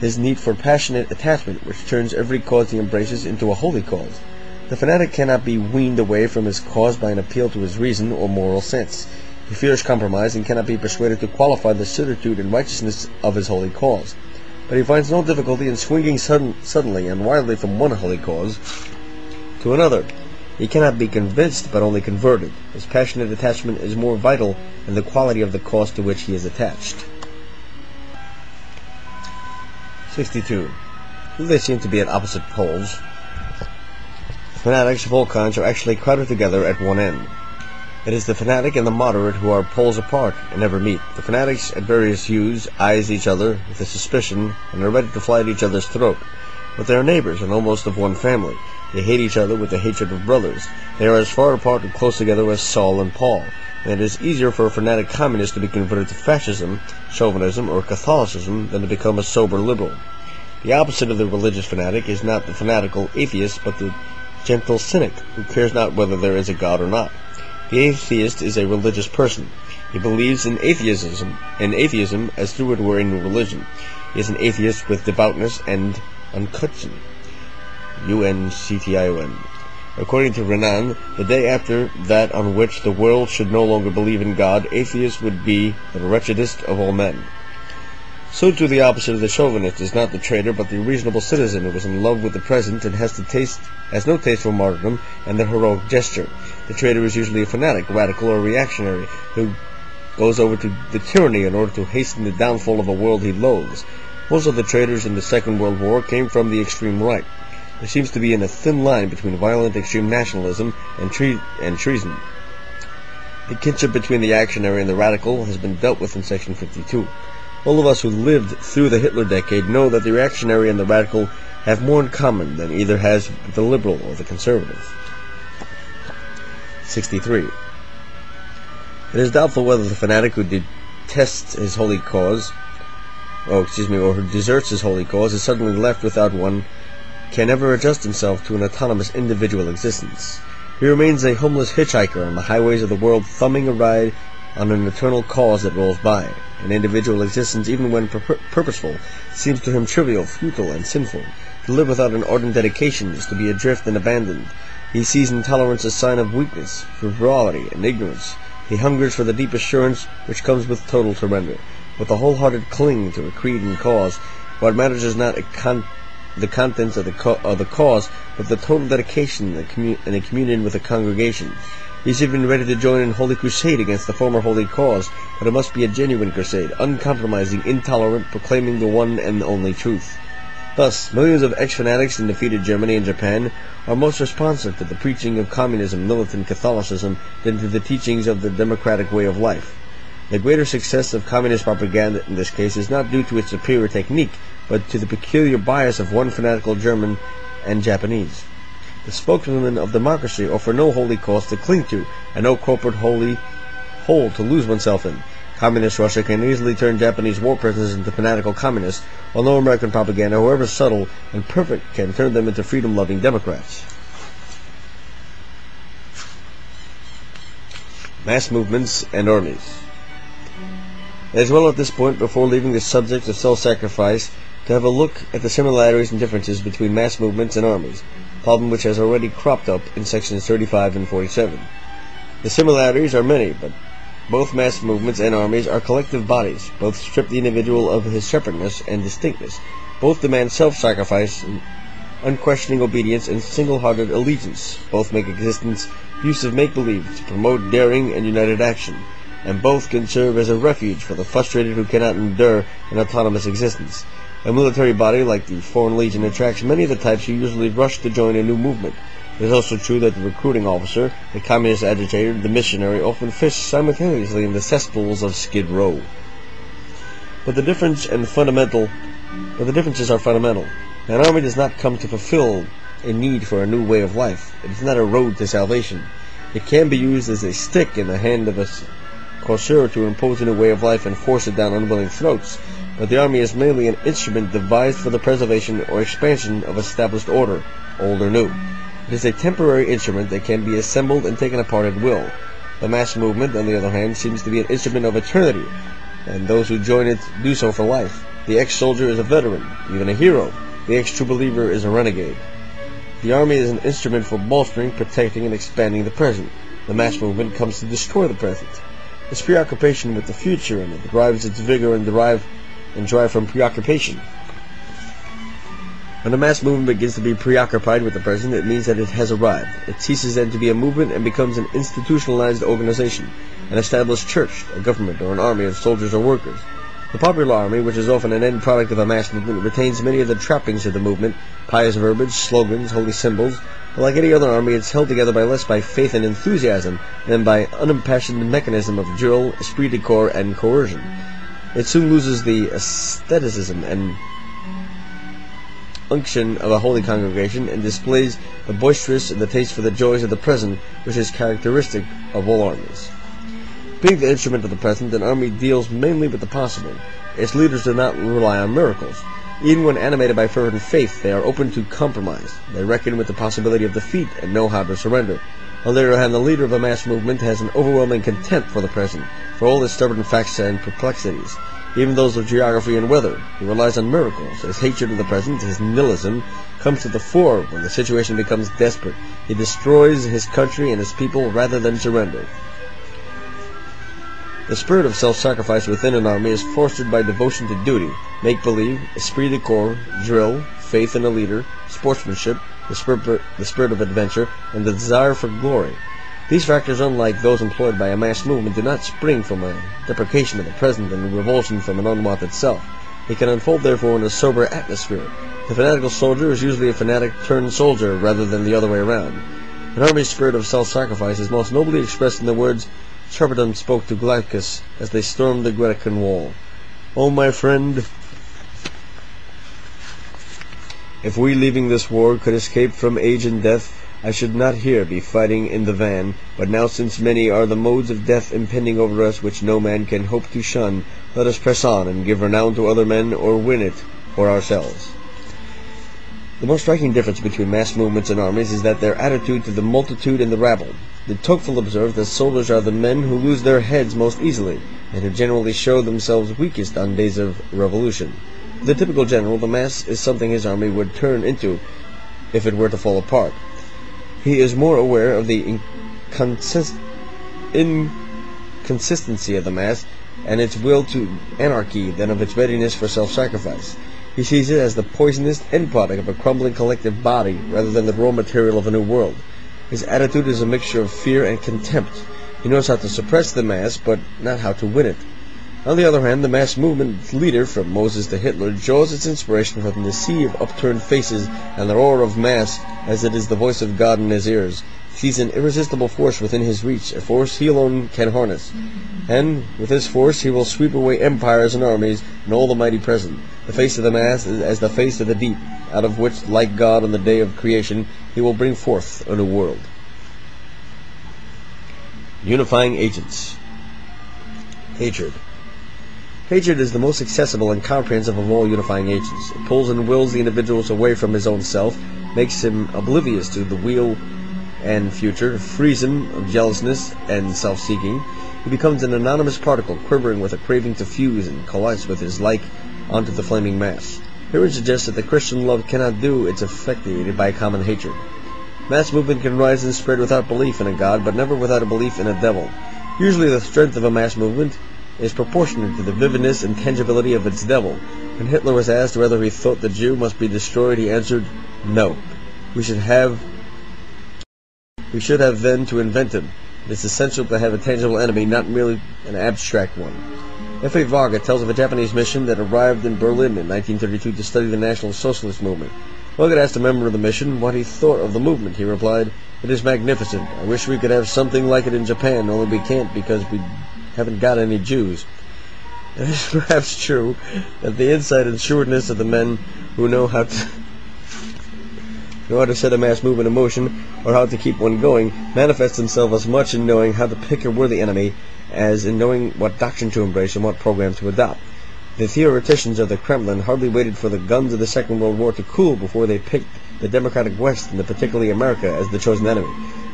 his need for passionate attachment, which turns every cause he embraces into a holy cause. The fanatic cannot be weaned away from his cause by an appeal to his reason or moral sense. He fears compromise and cannot be persuaded to qualify the certitude and righteousness of his holy cause. But he finds no difficulty in swinging suddenly and wildly from one holy cause to another. He cannot be convinced, but only converted. His passionate attachment is more vital than the quality of the cause to which he is attached. 62. Though they seem to be at opposite poles, fanatics of all kinds are actually crowded together at one end. It is the fanatic and the moderate who are poles apart and never meet. The fanatics at various hues eyes each other with a suspicion and are ready to fly at each other's throat. But they are neighbors and almost of one family. They hate each other with the hatred of brothers. They are as far apart and close together as Saul and Paul. And it is easier for a fanatic communist to be converted to fascism, chauvinism, or Catholicism than to become a sober liberal. The opposite of the religious fanatic is not the fanatical atheist, but the gentle cynic, who cares not whether there is a God or not. The atheist is a religious person. He believes in atheism as though it were a new religion. He is an atheist with devoutness and unction. UNCTION. According to Renan, the day after that on which the world should no longer believe in God, atheists would be the wretchedest of all men. So too the opposite of the chauvinist is not the traitor, but the reasonable citizen who is in love with the present and has no taste for martyrdom and the heroic gesture. The traitor is usually a fanatic, radical, or reactionary, who goes over to the tyranny in order to hasten the downfall of a world he loathes. Most of the traitors in the Second World War came from the extreme right. There seems to be a thin line between violent extreme nationalism and treason. The kinship between the reactionary and the radical has been dealt with in Section 52. All of us who lived through the Hitler decade know that the reactionary and the radical have more in common than either has the liberal or the conservative. 63. It is doubtful whether the fanatic who detests his holy cause, or who deserts his holy cause, is suddenly left without one, can ever adjust himself to an autonomous individual existence. He remains a homeless hitchhiker on the highways of the world, thumbing a ride on an eternal cause that rolls by. An individual existence, even when purposeful, seems to him trivial, futile, and sinful. To live without an ardent dedication is to be adrift and abandoned. He sees intolerance as a sign of weakness, frivolity, and ignorance. He hungers for the deep assurance which comes with total surrender. With a wholehearted clinging to a creed and cause, what matters is not the contents of the cause, but the total dedication and a communion with the congregation. He is even ready to join in holy crusade against the former holy cause, but it must be a genuine crusade, uncompromising, intolerant, proclaiming the one and only truth. Thus, millions of ex-fanatics in defeated Germany and Japan are most responsive to the preaching of communism, militant Catholicism, than to the teachings of the democratic way of life. The greater success of communist propaganda in this case is not due to its superior technique, but to the peculiar bias of one fanatical German and Japanese. The spokesmen of democracy offer no holy cause to cling to, and no corporate holy hole to lose oneself in. Communist Russia can easily turn Japanese war prisoners into fanatical communists, while no American propaganda, however subtle and perfect, can turn them into freedom-loving Democrats. Mass movements and armies. It is well at this point, before leaving the subject of self-sacrifice, to have a look at the similarities and differences between mass movements and armies, a problem which has already cropped up in sections 35 and 47. The similarities are many, but both mass movements and armies are collective bodies. Both strip the individual of his separateness and distinctness. Both demand self-sacrifice, unquestioning obedience, and single-hearted allegiance. Both make existence use of make-believe to promote daring and united action, and both can serve as a refuge for the frustrated who cannot endure an autonomous existence. A military body like the Foreign Legion attracts many of the types who usually rush to join a new movement. It is also true that the recruiting officer, the communist agitator, the missionary often fish simultaneously in the cesspools of Skid Row. But the differences are fundamental. An army does not come to fulfill a need for a new way of life. It is not a road to salvation. It can be used as a stick in the hand of a courtier to impose a new way of life and force it down unwilling throats, but the army is merely an instrument devised for the preservation or expansion of established order, old or new. It is a temporary instrument that can be assembled and taken apart at will. The mass movement, on the other hand, seems to be an instrument of eternity, and those who join it do so for life. The ex-soldier is a veteran, even a hero. The ex-true believer is a renegade. The army is an instrument for bolstering, protecting, and expanding the present. The mass movement comes to destroy the present. Its preoccupation with the future, and it derives its vigor and drive from preoccupation. When the mass movement begins to be preoccupied with the present, it means that it has arrived. It ceases then to be a movement and becomes an institutionalized organization, an established church, a government, or an army of soldiers or workers. The popular army, which is often an end product of a mass movement, retains many of the trappings of the movement, pious verbiage, slogans, holy symbols, but like any other army, it's held together less by faith and enthusiasm than by unimpassioned mechanism of drill, esprit de corps, and coercion. It soon loses the aestheticism and unction of a holy congregation and displays the boisterous and the taste for the joys of the present, which is characteristic of all armies. Being the instrument of the present, an army deals mainly with the possible. Its leaders do not rely on miracles. Even when animated by fervent faith, they are open to compromise. They reckon with the possibility of defeat and know how to surrender. On the other hand, the leader of a mass movement has an overwhelming contempt for the present, for all its stubborn facts and perplexities, even those of geography and weather. He relies on miracles. His hatred of the present, his nihilism, comes to the fore when the situation becomes desperate. He destroys his country and his people rather than surrender. The spirit of self-sacrifice within an army is fostered by devotion to duty, make-believe, esprit de corps, drill, faith in a leader, sportsmanship, the spirit of adventure, and the desire for glory. These factors, unlike those employed by a mass movement, do not spring from a deprecation of the present and a revulsion from an unwanted self. They can unfold, therefore, in a sober atmosphere. The fanatical soldier is usually a fanatic turned soldier rather than the other way around. An army's spirit of self-sacrifice is most nobly expressed in the words Charpedon spoke to Glaucus as they stormed the Grecian wall. "Oh, my friend, if we leaving this war could escape from age and death, I should not here be fighting in the van, but now since many are the modes of death impending over us which no man can hope to shun, let us press on and give renown to other men or win it for ourselves." The most striking difference between mass movements and armies is that their attitude to the multitude and the rabble. De Tocqueville observed that soldiers are the men who lose their heads most easily, and who generally show themselves weakest on days of revolution. For the typical general, the mass is something his army would turn into if it were to fall apart. He is more aware of the inconsistency of the mass and its will to anarchy than of its readiness for self-sacrifice. He sees it as the poisonous end product of a crumbling collective body rather than the raw material of a new world. His attitude is a mixture of fear and contempt. He knows how to suppress the mass, but not how to win it. On the other hand, the mass movement's leader, from Moses to Hitler, draws its inspiration from the sea of upturned faces and the roar of mass, as it is the voice of God in his ears. He sees an irresistible force within his reach, a force he alone can harness. And with this force he will sweep away empires and armies and all the mighty present. The face of the mass is as the face of the deep, out of which, like God on the day of creation, he will bring forth a new world. Unifying agents. Hatred. Hatred is the most accessible and comprehensive of all unifying agents. It pulls and wills the individuals away from his own self, makes him oblivious to the real and future, frees him of jealousness and self-seeking. He becomes an anonymous particle, quivering with a craving to fuse and coalesce with his like onto the flaming mass. Herein suggests that the Christian love cannot do its effectuated by common hatred. Mass movement can rise and spread without belief in a God, but never without a belief in a devil. Usually the strength of a mass movement is proportionate to the vividness and tangibility of its devil. When Hitler was asked whether he thought the Jew must be destroyed, he answered, "No. We should have then to invent him. It is essential to have a tangible enemy, not merely an abstract one." F.A. Varga tells of a Japanese mission that arrived in Berlin in 1932 to study the National Socialist movement. Varga asked a member of the mission what he thought of the movement. He replied, "It is magnificent. I wish we could have something like it in Japan, only we can't because we haven't got any Jews." It is perhaps true that the insight and shrewdness of the men who know how to set a mass movement in motion, or how to keep one going, manifests himself as much in knowing how to pick a worthy enemy as in knowing what doctrine to embrace and what program to adopt. The theoreticians of the Kremlin hardly waited for the guns of the Second World War to cool before they picked the democratic West, and particularly America, as the chosen enemy.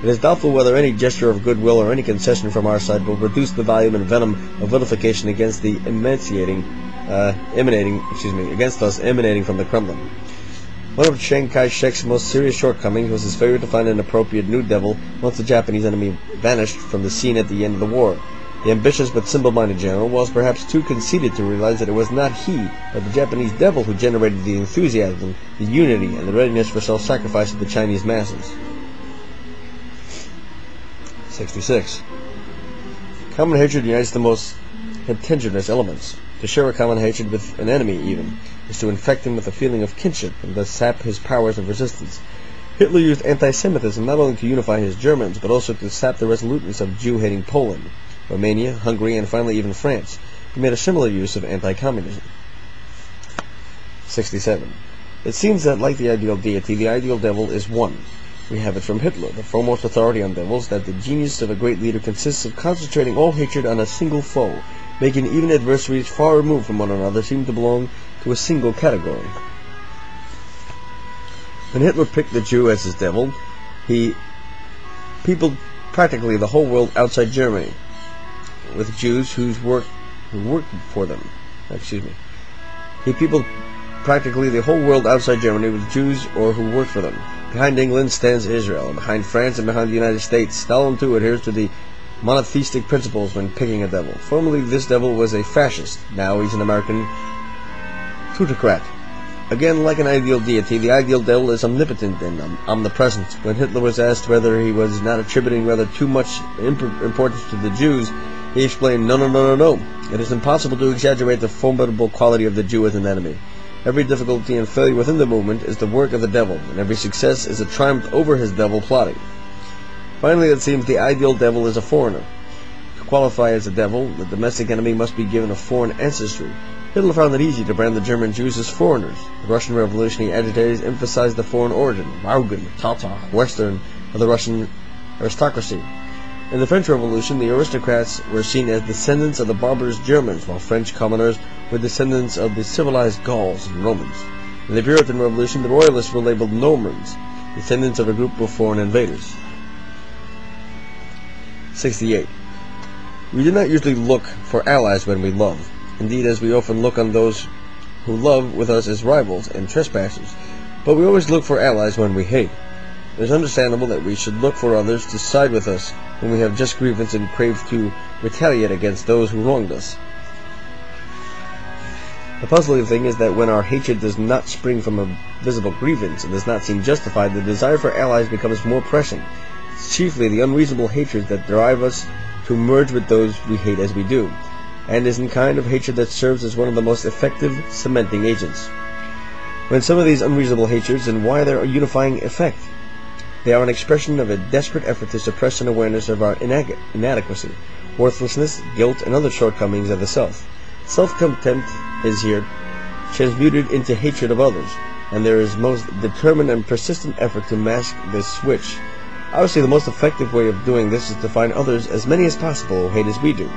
It is doubtful whether any gesture of goodwill or any concession from our side will reduce the volume and venom of vilification against the emancipating emanating from the Kremlin. One of Chiang Kai-shek's most serious shortcomings was his failure to find an appropriate new devil once the Japanese enemy vanished from the scene at the end of the war. The ambitious but simple-minded general was perhaps too conceited to realize that it was not he, but the Japanese devil who generated the enthusiasm, the unity, and the readiness for self-sacrifice of the Chinese masses. 66. Common hatred unites the most heterogeneous elements. To share a common hatred with an enemy, even, is to infect him with a feeling of kinship and thus sap his powers of resistance. Hitler used anti-Semitism not only to unify his Germans, but also to sap the resoluteness of Jew-hating Poland, Romania, Hungary, and finally even France. He made a similar use of anti-communism. 67. It seems that, like the ideal deity, the ideal devil is one. We have it from Hitler, the foremost authority on devils, that the genius of a great leader consists of concentrating all hatred on a single foe, making even adversaries far removed from one another seem to belong to a single category. When Hitler picked the Jew as his devil, he peopled practically the whole world outside Germany with Jews who worked for them. He peopled practically the whole world outside Germany with Jews or who worked for them. Behind England stands Israel, and behind France and behind the United States, Stalin too adheres to the monotheistic principles when picking a devil. Formerly this devil was a fascist, now he's an American plutocrat. Again, like an ideal deity, the ideal devil is omnipotent and omnipresent. When Hitler was asked whether he was not attributing rather too much importance to the Jews, he explained, No. It is impossible to exaggerate the formidable quality of the Jew as an enemy. Every difficulty and failure within the movement is the work of the devil, and every success is a triumph over his devil plotting. Finally, it seems the ideal devil is a foreigner. To qualify as a devil, the domestic enemy must be given a foreign ancestry. Hitler found it easy to brand the German Jews as foreigners. The Russian revolutionary agitators emphasized the foreign origin, Maugen, Tatar, Western, of the Russian aristocracy. In the French Revolution, the aristocrats were seen as descendants of the barbarous Germans, while French commoners were descendants of the civilized Gauls and Romans. In the Puritan Revolution, the royalists were labeled Normans, descendants of a group of foreign invaders. 68. We do not usually look for allies when we love. Indeed, as we often look on those who love with us as rivals and trespassers, but we always look for allies when we hate. It is understandable that we should look for others to side with us when we have just grievance and crave to retaliate against those who wronged us. The puzzling thing is that when our hatred does not spring from a visible grievance and does not seem justified, the desire for allies becomes more pressing. It's chiefly the unreasonable hatred that drives us to merge with those we hate as we do, and is a kind of hatred that serves as one of the most effective cementing agents. When some of these unreasonable hatreds, and why their unifying effect? They are an expression of a desperate effort to suppress an awareness of our inadequacy, worthlessness, guilt, and other shortcomings of the self. Self-contempt is here transmuted into hatred of others, and there is most determined and persistent effort to mask this switch. Obviously, the most effective way of doing this is to find others, as many as possible, who hate as we do.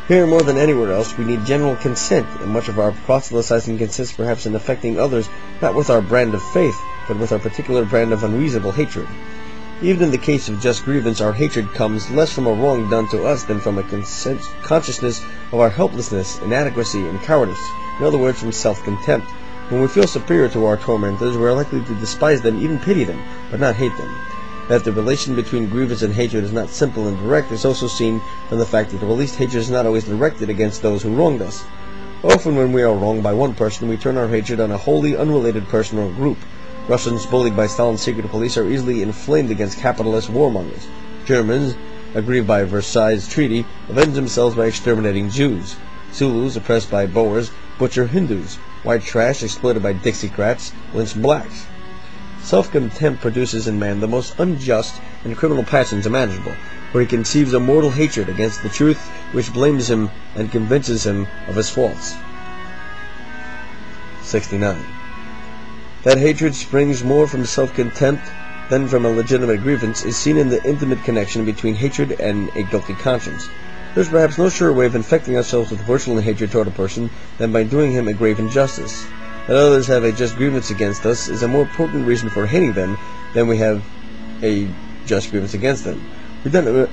Here, more than anywhere else, we need general consent, and much of our proselytizing consists perhaps in affecting others not with our brand of faith, but with our particular brand of unreasonable hatred. Even in the case of just grievance, our hatred comes less from a wrong done to us than from a consciousness of our helplessness, inadequacy, and cowardice. In other words, from self-contempt. When we feel superior to our tormentors, we are likely to despise them, even pity them, but not hate them. That the relation between grievance and hatred is not simple and direct is also seen from the fact that the released hatred is not always directed against those who wronged us. Often when we are wronged by one person, we turn our hatred on a wholly unrelated person or group. Russians, bullied by Stalin's secret police, are easily inflamed against capitalist warmongers. Germans, aggrieved by Versailles Treaty, avenge themselves by exterminating Jews. Zulus, oppressed by Boers, butcher Hindus. White trash, exploited by Dixiecrats, lynch blacks. Self-contempt produces in man the most unjust and criminal passions imaginable, where he conceives a mortal hatred against the truth which blames him and convinces him of his faults. 69. That hatred springs more from self-contempt than from a legitimate grievance is seen in the intimate connection between hatred and a guilty conscience. There is perhaps no surer way of infecting ourselves with virulent hatred toward a person than by doing him a grave injustice. That others have a just grievance against us is a more potent reason for hating them than we have a just grievance against them.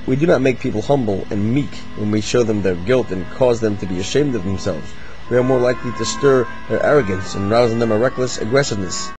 We do not make people humble and meek when we show them their guilt and cause them to be ashamed of themselves, we are more likely to stir their arrogance and rouse in them a reckless aggressiveness.